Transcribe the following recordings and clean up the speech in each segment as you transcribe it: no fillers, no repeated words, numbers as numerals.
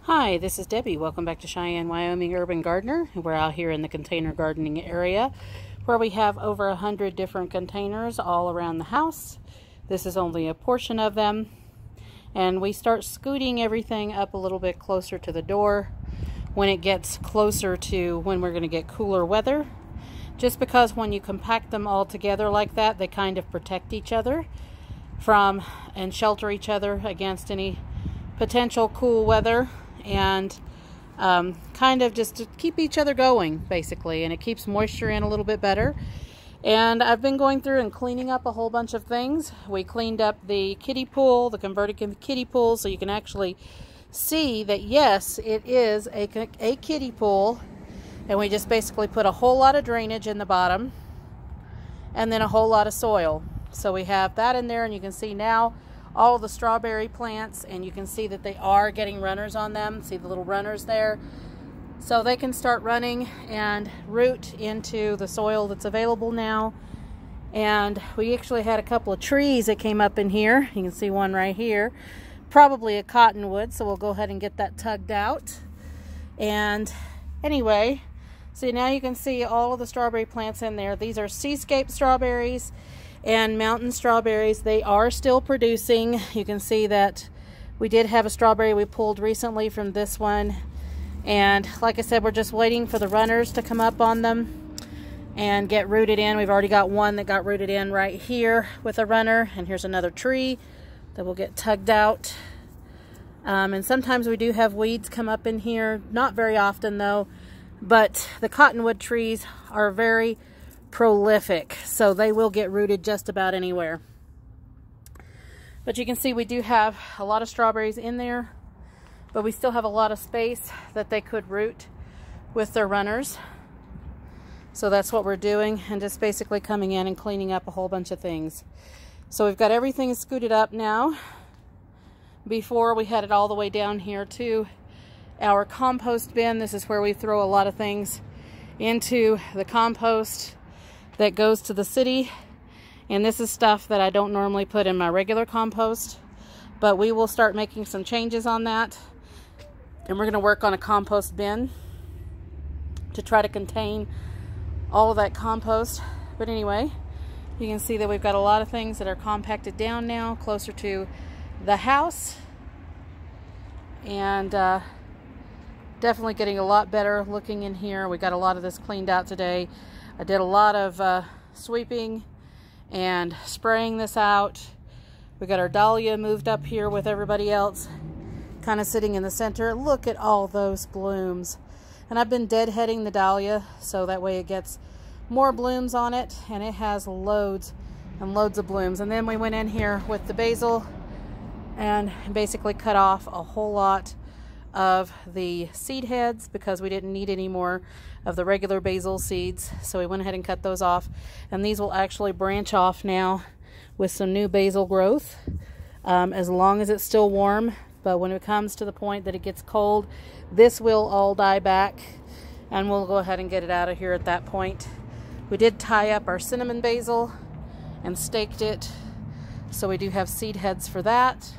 Hi, this is Debbie. Welcome back to Cheyenne, Wyoming Urban Gardener. We're out here in the container gardening area where we have over 100 different containers all around the house. This is only a portion of them. And we start scooting everything up a little bit closer to the door when it gets closer to when we're going to get cooler weather. Just because when you compact them all together like that, they kind of protect each other from and shelter each other against any potential cool weather. And kind of just to keep each other going, basically, and it keeps moisture in a little bit better. And I've been going through and cleaning up a whole bunch of things. We cleaned up the kiddie pool, the converted kiddie pool, so you can actually see that yes, it is a kiddie pool, and we just basically put a whole lot of drainage in the bottom and then a whole lot of soil. So we have that in there, and you can see now all the strawberry plants, and you can see that they are getting runners on them. See the little runners there? So they can start running and root into the soil that's available now. And we actually had a couple of trees that came up in here. You can see one right here. Probably a cottonwood, so we'll go ahead and get that tugged out. And anyway, so now you can see all of the strawberry plants in there. These are seascape strawberries and mountain strawberries. They are still producing. You can see that we did have a strawberry we pulled recently from this one, and like I said, we're just waiting for the runners to come up on them and get rooted in. We've already got one that got rooted in right here with a runner, and here's another tree that will get tugged out. And sometimes we do have weeds come up in here, not very often though, but the cottonwood trees are very prolific, so they will get rooted just about anywhere. But you can see we do have a lot of strawberries in there, but we still have a lot of space that they could root with their runners. So that's what we're doing, and just basically coming in and cleaning up a whole bunch of things. So we've got everything scooted up now. Before, we had it all the way down here to our compost bin. This is where we throw a lot of things into the compost that goes to the city, and this is stuff that I don't normally put in my regular compost, but we will start making some changes on that, and we're going to work on a compost bin to try to contain all of that compost. But anyway, you can see that we've got a lot of things that are compacted down now closer to the house, and definitely getting a lot better looking in here. We got a lot of this cleaned out today. I did a lot of sweeping and spraying this out. We got our dahlia moved up here with everybody else, kind of sitting in the center. Look at all those blooms. And I've been deadheading the dahlia so that way it gets more blooms on it, and it has loads and loads of blooms. And then we went in here with the basil and basically cut off a whole lot of the seed heads because we didn't need any more of the regular basil seeds, so we went ahead and cut those off, and these will actually branch off now with some new basil growth as long as it's still warm. But when it comes to the point that it gets cold, this will all die back, and we'll go ahead and get it out of here at that point. We did tie up our cinnamon basil and staked it, so we do have seed heads for that.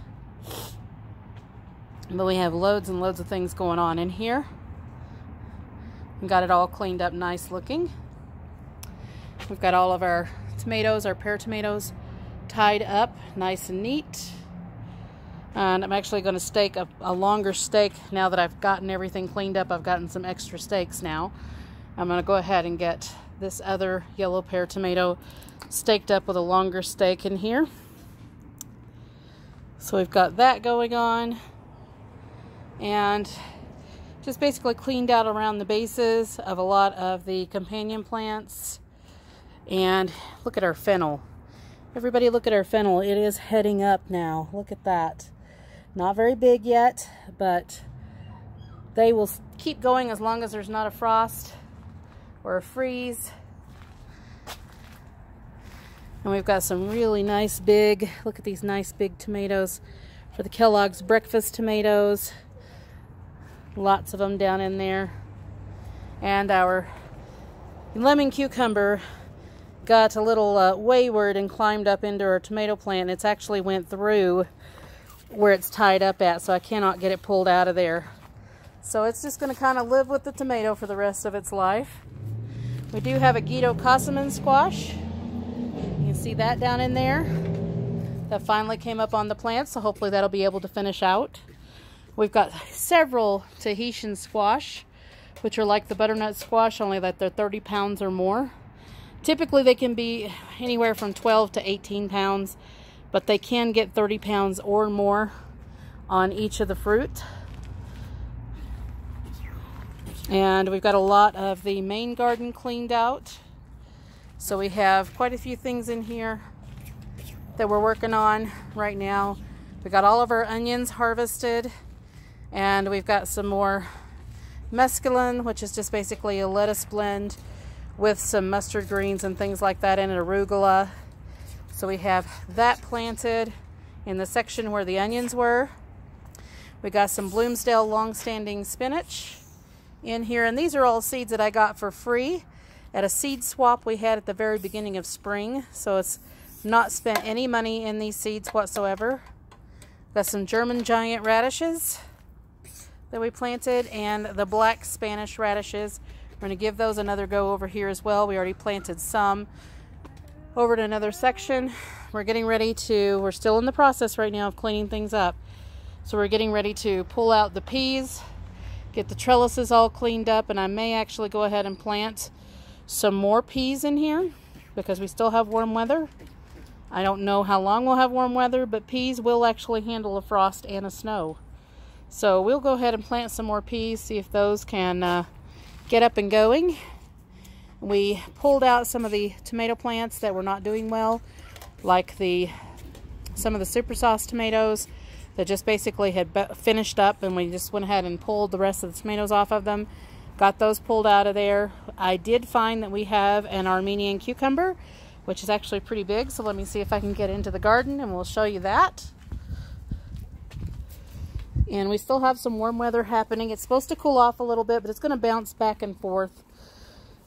But we have loads and loads of things going on in here. We got it all cleaned up nice looking. We've got all of our tomatoes, our pear tomatoes, tied up nice and neat. And I'm actually going to stake a longer stake now that I've gotten everything cleaned up. I've gotten some extra stakes now. I'm going to go ahead and get this other yellow pear tomato staked up with a longer stake in here. So we've got that going on. And just basically cleaned out around the bases of a lot of the companion plants. And look at our fennel. Everybody look at our fennel. It is heading up now. Look at that. Not very big yet, but they will keep going as long as there's not a frost or a freeze. And we've got some really nice big, look at these nice big tomatoes for the Kellogg's breakfast tomatoes. Lots of them down in there. And our lemon cucumber got a little wayward and climbed up into our tomato plant. It's actually went through where it's tied up at, so I cannot get it pulled out of there. So it's just going to kind of live with the tomato for the rest of its life. We do have a Gito-Kassaman squash. You can see that down in there. That finally came up on the plant, so hopefully that'll be able to finish out. We've got several Tahitian squash, which are like the butternut squash, only that they're 30 pounds or more. Typically they can be anywhere from 12 to 18 pounds, but they can get 30 pounds or more on each of the fruit. And we've got a lot of the main garden cleaned out. So we have quite a few things in here that we're working on right now. We got all of our onions harvested, and we've got some more mesclun, which is just basically a lettuce blend with some mustard greens and things like that, and arugula. So we have that planted in the section where the onions were. We got some Bloomsdale long-standing spinach in here, and these are all seeds that I got for free at a seed swap we had at the very beginning of spring. So it's not spent any money in these seeds whatsoever. Got some German giant radishes that we planted, and the black Spanish radishes. We're going to give those another go over here as well. We already planted some over to another section. We're getting ready to, we're still in the process right now of cleaning things up. So we're getting ready to pull out the peas, get the trellises all cleaned up, and I may actually go ahead and plant some more peas in here because we still have warm weather. I don't know how long we'll have warm weather, but peas will actually handle a frost and a snow. So we'll go ahead and plant some more peas, see if those can get up and going. We pulled out some of the tomato plants that were not doing well, like some of the super sauce tomatoes that just basically had finished up, and we just went ahead and pulled the rest of the tomatoes off of them. Got those pulled out of there. I did find that we have an Armenian cucumber, which is actually pretty big, so let me see if I can get into the garden and we'll show you that. And we still have some warm weather happening. It's supposed to cool off a little bit, but it's going to bounce back and forth.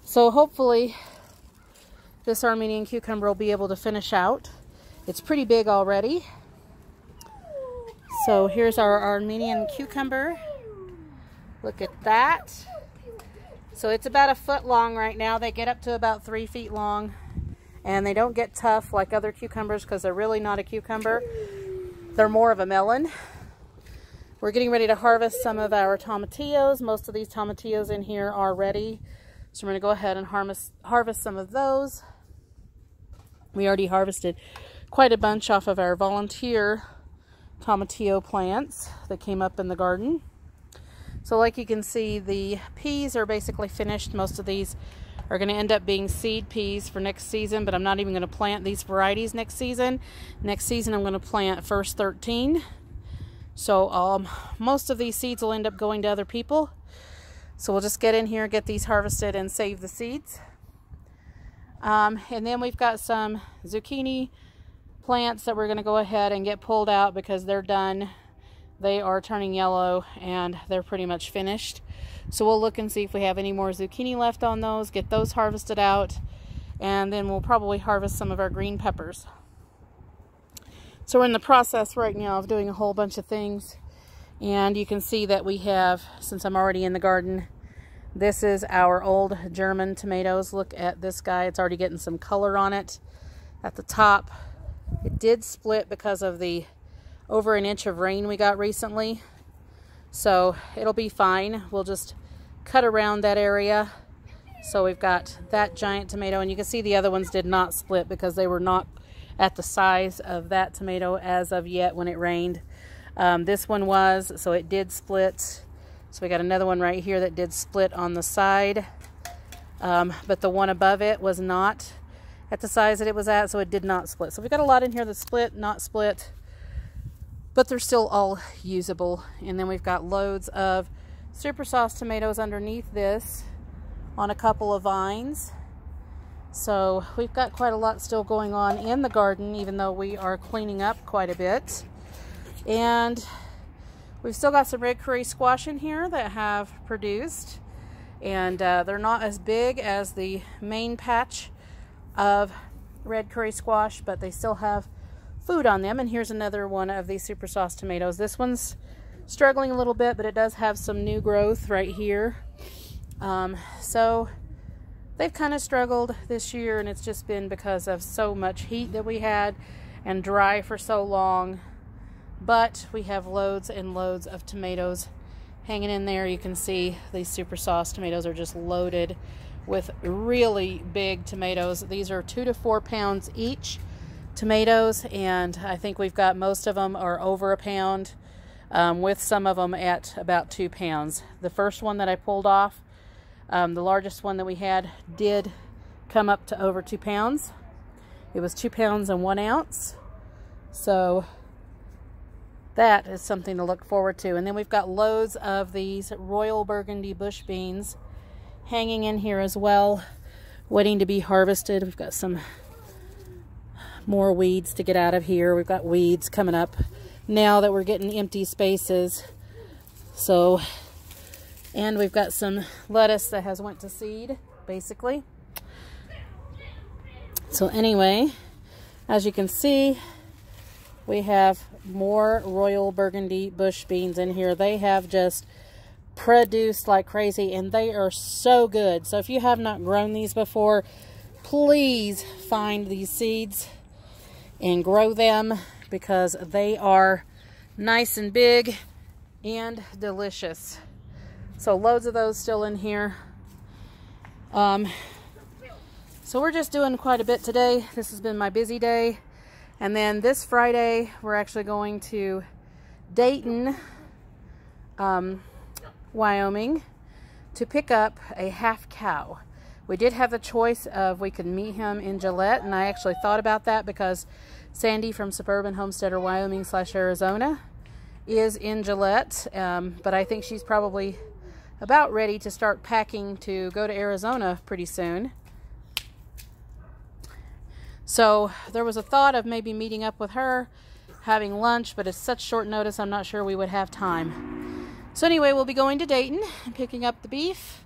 So hopefully this Armenian cucumber will be able to finish out. It's pretty big already. So here's our Armenian cucumber. Look at that. So it's about 1 foot long right now. They get up to about 3 feet long. And they don't get tough like other cucumbers because they're really not a cucumber. They're more of a melon. We're getting ready to harvest some of our tomatillos. Most of these tomatillos in here are ready. So we're going to go ahead and harvest some of those. We already harvested quite a bunch off of our volunteer tomatillo plants that came up in the garden. So like you can see, the peas are basically finished. Most of these are going to end up being seed peas for next season, but I'm not even going to plant these varieties next season. Next season I'm going to plant First 13. So most of these seeds will end up going to other people. So we'll just get in here, get these harvested, and save the seeds. And then we've got some zucchini plants that we're going to go ahead and get pulled out because they're done. They are turning yellow and they're pretty much finished. So we'll look and see if we have any more zucchini left on those, get those harvested out, and then we'll probably harvest some of our green peppers. So we're in the process right now of doing a whole bunch of things. And you can see that we have, since I'm already in the garden, this is our old German tomatoes. Look at this guy. It's already getting some color on it at the top. It did split because of the over 1 inch of rain we got recently. So it'll be fine. We'll just cut around that area. So we've got that giant tomato, and you can see the other ones did not split because they were not at the size of that tomato as of yet when it rained. This one was, so it did split. So we got another one right here that did split on the side. But the one above it was not at the size that it was at, so it did not split. So we got a lot in here that split, not split, but they're still all usable. And then we've got loads of super sauce tomatoes underneath this on a couple of vines. So we've got quite a lot still going on in the garden, even though we are cleaning up quite a bit. And we've still got some red curry squash in here that have produced, and they're not as big as the main patch of red curry squash, but they still have food on them. And here's another one of these super sauce tomatoes. This one's struggling a little bit, but it does have some new growth right here. So they've kind of struggled this year, and it's just been because of so much heat that we had and dry for so long. But we have loads and loads of tomatoes hanging in there. You can see these super sauce tomatoes are just loaded with really big tomatoes. These are 2 to 4 pounds each tomatoes, and I think we've got most of them are over a pound, with some of them at about 2 pounds. The first one that I pulled off, the largest one that we had, did come up to over 2 pounds. It was 2 pounds and 1 ounce. So that is something to look forward to. And then we've got loads of these Royal Burgundy bush beans hanging in here as well, waiting to be harvested. We've got some more weeds to get out of here. We've got weeds coming up now that we're getting empty spaces. So, and we've got some lettuce that has went to seed, basically. So anyway, as you can see, we have more Royal Burgundy bush beans in here. They have just produced like crazy, and they are so good. So if you have not grown these before, please find these seeds and grow them, because they are nice and big and delicious. So loads of those still in here. So we're just doing quite a bit today. This has been my busy day. And then this Friday, we're actually going to Dayton, Wyoming, to pick up a half cow. We did have the choice of we could meet him in Gillette, and I actually thought about that because Sandy from Suburban Homesteader Wyoming / Arizona is in Gillette, but I think she's probably about ready to start packing to go to Arizona pretty soon. So there was a thought of maybe meeting up with her, having lunch, but it's such short notice, I'm not sure we would have time. So anyway, we'll be going to Dayton and picking up the beef.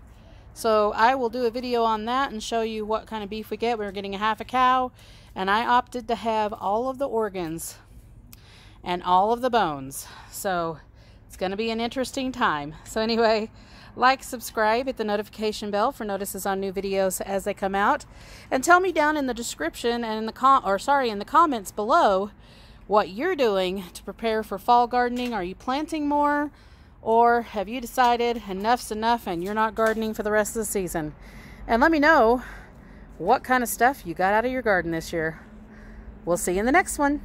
So I will do a video on that and show you what kind of beef we get. We're getting a half a cow, and I opted to have all of the organs and all of the bones. So it's going to be an interesting time. So anyway, like, subscribe, hit the notification bell for notices on new videos as they come out, and tell me down in the description and in the in the comments below what you're doing to prepare for fall gardening. Are you planting more, or have you decided enough's enough and you're not gardening for the rest of the season? And let me know what kind of stuff you got out of your garden this year. We'll see you in the next one.